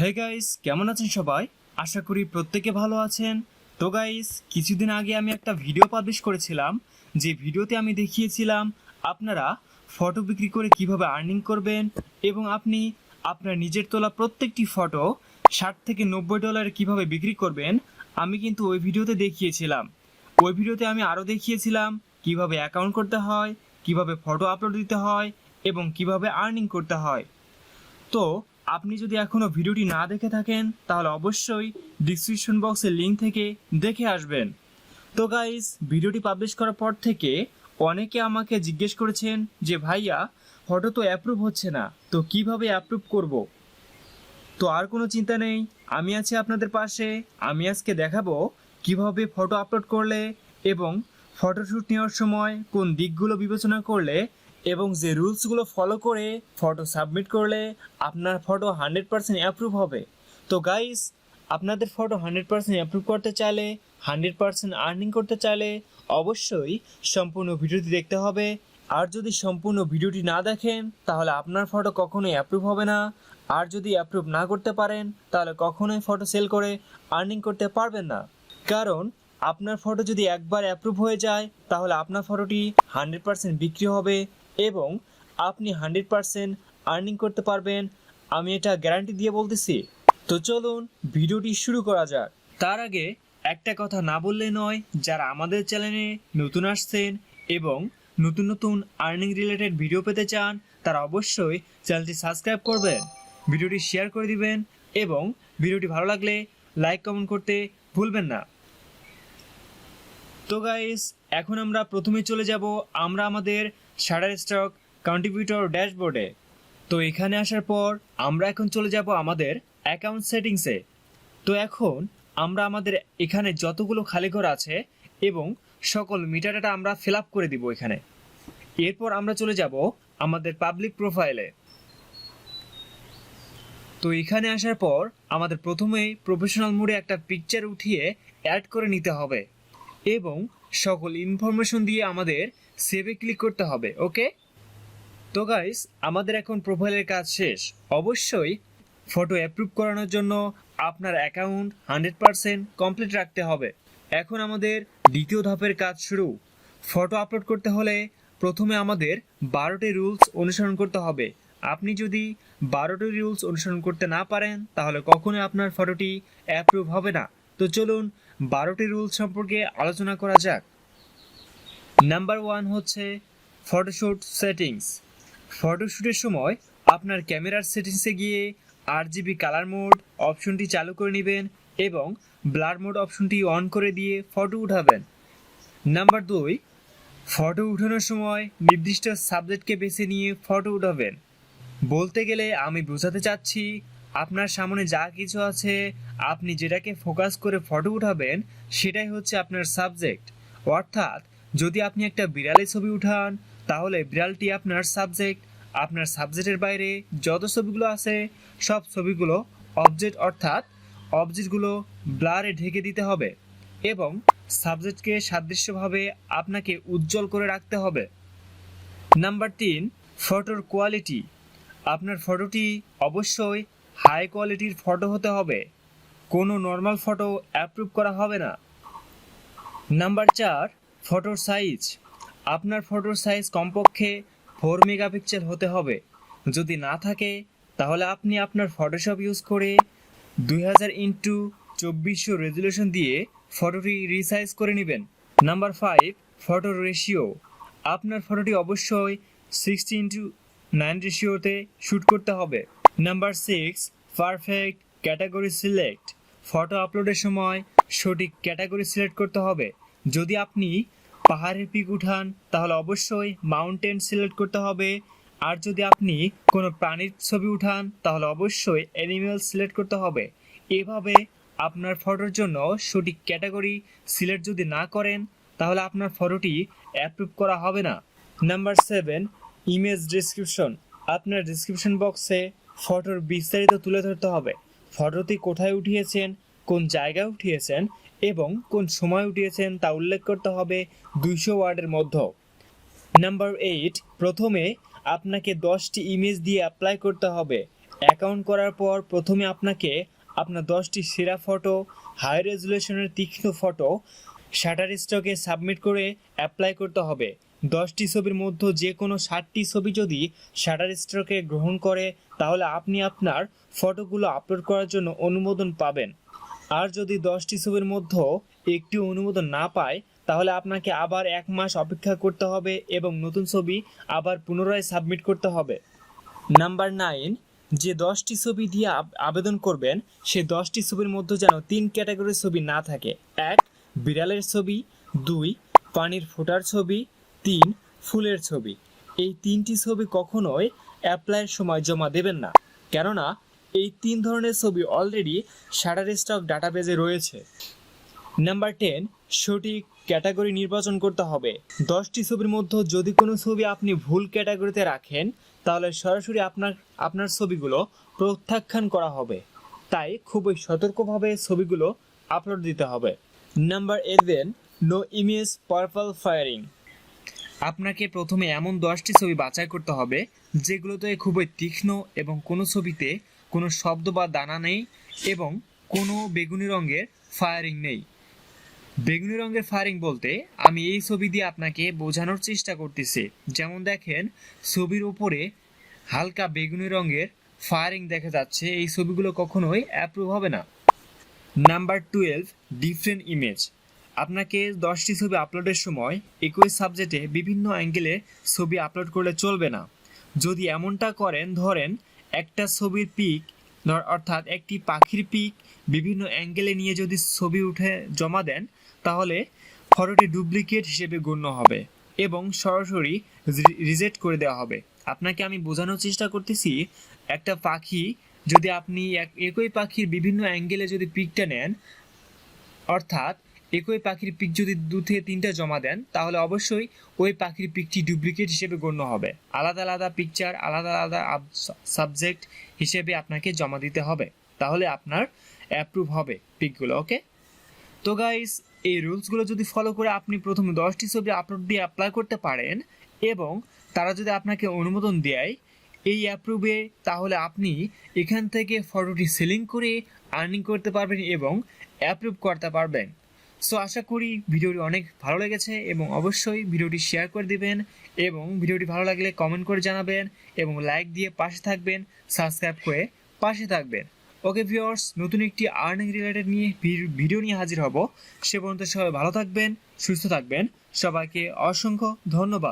Hey guys, কেমন আছেন সবাই? আশা করি প্রত্যেকে ভালো আছেন। তো গাইস, কিছুদিন আগে আমি একটা ভিডিও পাবলিশ করেছিলাম, যে ভিডিওতে আমি দেখিয়েছিলাম আপনারা ফটো বিক্রি করে কিভাবে আর্নিং করবেন এবং আপনি আপনার নিজের তোলা প্রত্যেকটি ফটো $60 থেকে $90 কিভাবে বিক্রি করবেন। আমি কিন্তু ওই ভিডিওতে দেখিয়েছিলাম। ওই ভিডিওতে আমি আরও দেখিয়েছিলাম কিভাবে অ্যাকাউন্ট করতে হয়, কিভাবে ফটো আপলোড দিতে হয় এবং কিভাবে আর্নিং করতে হয়। তো আপনি যদি এখনও ভিডিওটি না দেখে থাকেন তাহলে অবশ্যই ডিসক্রিপশন বক্সের লিঙ্ক থেকে দেখে আসবেন। তো গাইস, ভিডিওটি পাবলিশ করার পর থেকে অনেকে আমাকে জিজ্ঞেস করেছেন যে ভাইয়া, ফটো তো অ্যাপ্রুভ হচ্ছে না, তো কিভাবে অ্যাপ্রুভ করব। তো আর কোনো চিন্তা নেই, আমি আছি আপনাদের পাশে। আমি আজকে দেখাবো কিভাবে ফটো আপলোড করলে এবং ফটোশ্যুট নেওয়ার সময় কোন দিকগুলো বিবেচনা করলে এবং যে রুলসগুলো ফলো করে ফটো সাবমিট করলে আপনার ফটো 100% অ্যাপ্রুভ হবে। তো গাইস, আপনাদের ফটো 100% অ্যাপ্রুভ করতে চাইলে, 100% আর্নিং করতে চাইলে অবশ্যই সম্পূর্ণ ভিডিওটি দেখতে হবে। আর যদি সম্পূর্ণ ভিডিওটি না দেখেন তাহলে আপনার ফটো কখনোই অ্যাপ্রুভ হবে না। আর যদি অ্যাপ্রুভ না করতে পারেন তাহলে কখনোই ফটো সেল করে আর্নিং করতে পারবেন না। কারণ আপনার ফটো যদি একবার অ্যাপ্রুভ হয়ে যায় তাহলে আপনার ফটোটি 100% বিক্রি হবে এবং আপনি 100% আর্নিং করতে পারবেন। আমি এটা গ্যারান্টি দিয়ে বলতেছি। তো চলুন ভিডিওটি শুরু করা যাক। তার আগে একটা কথা না বললে নয়, যারা আমাদের চ্যানেলে নতুন আসছেন এবং নতুন নতুন আর্নিং রিলেটেড ভিডিও পেতে চান তারা অবশ্যই চ্যানেলটি সাবস্ক্রাইব করবেন, ভিডিওটি শেয়ার করে দিবেন এবং ভিডিওটি ভালো লাগলে লাইক কমেন্ট করতে ভুলবেন না। তো গাইস, এখন আমরা প্রথমে চলে যাব আমরা আমাদের শাটারস্টক কন্ট্রিবিউটর ড্যাশবোর্ডে। তো এখানে আসার পর আমরা এখন চলে যাব আমাদের অ্যাকাউন্ট সেটিংসে। তো এখন আমরা আমাদের এখানে যতগুলো খালি ঘর আছে এবং সকল মিটার ডাটা আমরা ফিল আপ করে দিব এখানে। এরপর আমরা চলে যাব আমাদের পাবলিক প্রোফাইলে। তো এখানে আসার পর আমাদের প্রথমেই প্রফেশনাল মোডে একটা পিকচার উঠিয়ে অ্যাড করে নিতে হবে এবং সকল ইনফরমেশন দিয়ে আমাদের সেভে ক্লিক করতে হবে। ওকে, তো গাইস, আমাদের এখন প্রোফাইলের কাজ শেষ। অবশ্যই ফটো অ্যাপ্রুভ করানোর জন্য আপনার অ্যাকাউন্ট 100% কমপ্লিট রাখতে হবে। এখন আমাদের দ্বিতীয় ধাপের কাজ শুরু। ফটো আপলোড করতে হলে প্রথমে আমাদের 12টি রুলস অনুসরণ করতে হবে। আপনি যদি 12টি রুলস অনুসরণ করতে না পারেন তাহলে কখনোই আপনার ফটোটি অ্যাপ্রুভ হবে না। তো চলুন 12টি রুলস সম্পর্কে আলোচনা করা যাক। নাম্বার 1 হচ্ছে ফটোশ্যুট সেটিংস। ফটোশ্যুটের সময় আপনার ক্যামেরার সেটিংসে গিয়ে RGB কালার মোড অপশনটি চালু করে নেবেন এবং ব্লার মোড অপশনটি অন করে দিয়ে ফটো উঠাবেন। নাম্বার 2, ফটো উঠানোর সময় নির্দিষ্ট সাবজেক্টকে বেছে নিয়ে ফটো উঠাবেন। বলতে গেলে আমি বোঝাতে চাচ্ছি, আপনার সামনে যা কিছু আছে আপনি যেটাকে ফোকাস করে ফটো উঠাবেন সেটাই হচ্ছে আপনার সাবজেক্ট। অর্থাৎ যদি আপনি একটা বিড়ালের ছবি উঠান তাহলে বিড়ালটি আপনার সাবজেক্ট। আপনার সাবজেক্টের বাইরে যত ছবিগুলো আছে সব ছবিগুলো অবজেক্ট, অর্থাৎ অবজেক্টগুলো ব্লারে ঢেকে দিতে হবে এবং সাবজেক্টকে সাদৃশ্যভাবে আপনাকে উজ্জ্বল করে রাখতে হবে। নাম্বার 3, ফটোর কোয়ালিটি। আপনার ফটোটি অবশ্যই হাই কোয়ালিটির ফটো হতে হবে, কোনো নর্মাল ফটো অ্যাপ্রুভ করা হবে না। নাম্বার 4, ফটোর সাইজ। আপনার ফটোর সাইজ কমপক্ষে 4 মেগাপিক্সেল হতে হবে। যদি না থাকে তাহলে আপনি আপনার ফটোশপ ইউজ করে 2000x2400 রেজুলেশন দিয়ে ফটোটি রিসাইজ করে নেবেন। নাম্বার 5, ফটোর রেশিও। আপনার ফটোটি অবশ্যই 60:9 রেশিওতে শ্যুট করতে হবে। Number 6, perfect category select. Photo আপলোডের সময় সঠিক ক্যাটাগরি সিলেক্ট করতে হবে। যদি আপনি পাহাড়ের পিক উঠান তাহলে অবশ্যই মাউন্টেন সিলেক্ট করতে হবে। আর যদি আপনি কোনো প্রাণীর ছবি উঠান তাহলে অবশ্যই অ্যানিমেল সিলেক্ট করতে হবে। এভাবে আপনার ফটোর জন্য সঠিক ক্যাটাগরি সিলেক্ট যদি না করেন তাহলে আপনার ফটোটি অ্যাপ্রুভ করা হবে না। Number 7, image description. আপনার ডেসক্রিপশন বক্সে ফটোর বিস্তারিত তুলে ধরতে হবে। ফটোটি কোথায় উঠিয়েছেন, কোন জায়গায় উঠিয়েছেন এবং কোন সময় উঠিয়েছেন তা উল্লেখ করতে হবে 200 ওয়ার্ডের মধ্যে। নাম্বার 8, প্রথমে আপনাকে 10টি ইমেজ দিয়ে অ্যাপ্লাই করতে হবে অ্যাকাউন্ট করার পর প্রথমে আপনাকে আপনার 10টি সেরা ফটো, হাই রেজুলেশনের তীক্ষ্ণ ফটো শাটারস্টকে সাবমিট করে অ্যাপ্লাই করতে হবে। 10টি ছবির মধ্যে যে কোনো 7টি ছবি যদি শাটারস্টকে গ্রহণ করে তাহলে আপনি আপনার ফটোগুলো আপলোড করার জন্য অনুমোদন পাবেন। আর যদি 10টি ছবির মধ্যে একটি অনুমোদন না পায় তাহলে আপনাকে আবার 1 মাস অপেক্ষা করতে হবে এবং নতুন ছবি আবার পুনরায় সাবমিট করতে হবে। নাম্বার 9, যে 10টি ছবি দিয়ে আবেদন করবেন সে 10টি ছবির মধ্যে যেন 3 ক্যাটাগরির ছবি না থাকে। 1, বিড়ালের ছবি, 2, পানির ফোঁটার ছবি, 3, ফুলের ছবি। এই 3টি ছবি কখনোই অ্যাপ্লাইয়ের সময় জমা দেবেন না, কেননা এই 3 ধরনের ছবি অলরেডি শাটারস্টক ডাটাবেজে রয়েছে। নাম্বার 10, সঠিক ক্যাটাগরি নির্বাচন করতে হবে। 10টি ছবির মধ্যে যদি কোনো ছবি আপনি ভুল ক্যাটাগরিতে রাখেন তাহলে সরাসরি আপনার ছবিগুলো প্রত্যাখ্যান করা হবে, তাই খুবই সতর্কভাবে ছবিগুলো আপলোড দিতে হবে। Number 11, no image purple firing. আপনাকে প্রথমে এমন 10টি ছবি বাছাই করতে হবে যেগুলোতে খুবই তীক্ষ্ণ এবং কোনো ছবিতে কোনো শব্দ বা দানা নেই এবং কোনো বেগুনি রঙের ফায়ারিং নেই। বেগুনি রঙের ফায়ারিং বলতে আমি এই ছবি দিয়ে আপনাকে বোঝানোর চেষ্টা করতেছি। যেমন দেখেন, ছবির উপরে হালকা বেগুনি রঙের ফায়ারিং দেখা যাচ্ছে, এই ছবিগুলো কখনোই অ্যাপ্রুভ হবে না। Number 12, different image. আপনাকে 10টি ছবি আপলোডের সময় একই সাবজেক্টে বিভিন্ন অ্যাঙ্গেলে ছবি আপলোড করলে চলবে না। যদি এমনটা করেন, ধরেন একটা ছবির পিক অর্থাৎ একটি পাখির পিক বিভিন্ন অ্যাঙ্গেলে নিয়ে যদি ছবি উঠে জমা দেন তাহলে ফটোটি ডুপ্লিকেট হিসেবে গণ্য হবে এবং সরাসরি রিজেক্ট করে দেওয়া হবে। আপনাকে আমি বোঝানোর চেষ্টা করতেছি, একটা পাখি যদি আপনি একই পাখির বিভিন্ন অ্যাঙ্গেলে যদি পিকটা নেন, অর্থাৎ একই পাখির পিক যদি 2 থেকে 3টা জমা দেন তাহলে অবশ্যই ওই পাখির পিকটি ডুপ্লিকেট হিসেবে গণ্য হবে। আলাদা আলাদা পিকচার, আলাদা আলাদা সাবজেক্ট হিসেবে আপনাকে জমা দিতে হবে, তাহলে আপনার অ্যাপ্রুভ হবে পিকগুলো। ওকে, তো গাইস, এই রুলসগুলো যদি ফলো করে আপনি প্রথমে 10টি ছবি আপলোড দিয়ে অ্যাপ্লাই করতে পারেন এবং তারা যদি আপনাকে অনুমোদন দেয় এই অ্যাপ্রুভে, তাহলে আপনি এখান থেকে ফটোটি সেলিং করে আর্নিং করতে পারবেন এবং অ্যাপ্রুভ করতে পারবেন। সো আশা করি ভিডিওটি অনেক ভালো লেগেছে এবং অবশ্যই ভিডিওটি শেয়ার করে দিবেন এবং ভিডিওটি ভালো লাগলে কমেন্ট করে জানাবেন এবং লাইক দিয়ে পাশে থাকবেন, সাবস্ক্রাইব করে পাশে থাকবেন। ওকে ভিউয়ার্স, নতুন একটি আর্নিং রিলেটেড ভিডিও নিয়ে হাজির হব। সে পর্যন্ত সবাই ভালো থাকবেন, সুস্থ থাকবেন। সবাইকে অসংখ্য ধন্যবাদ।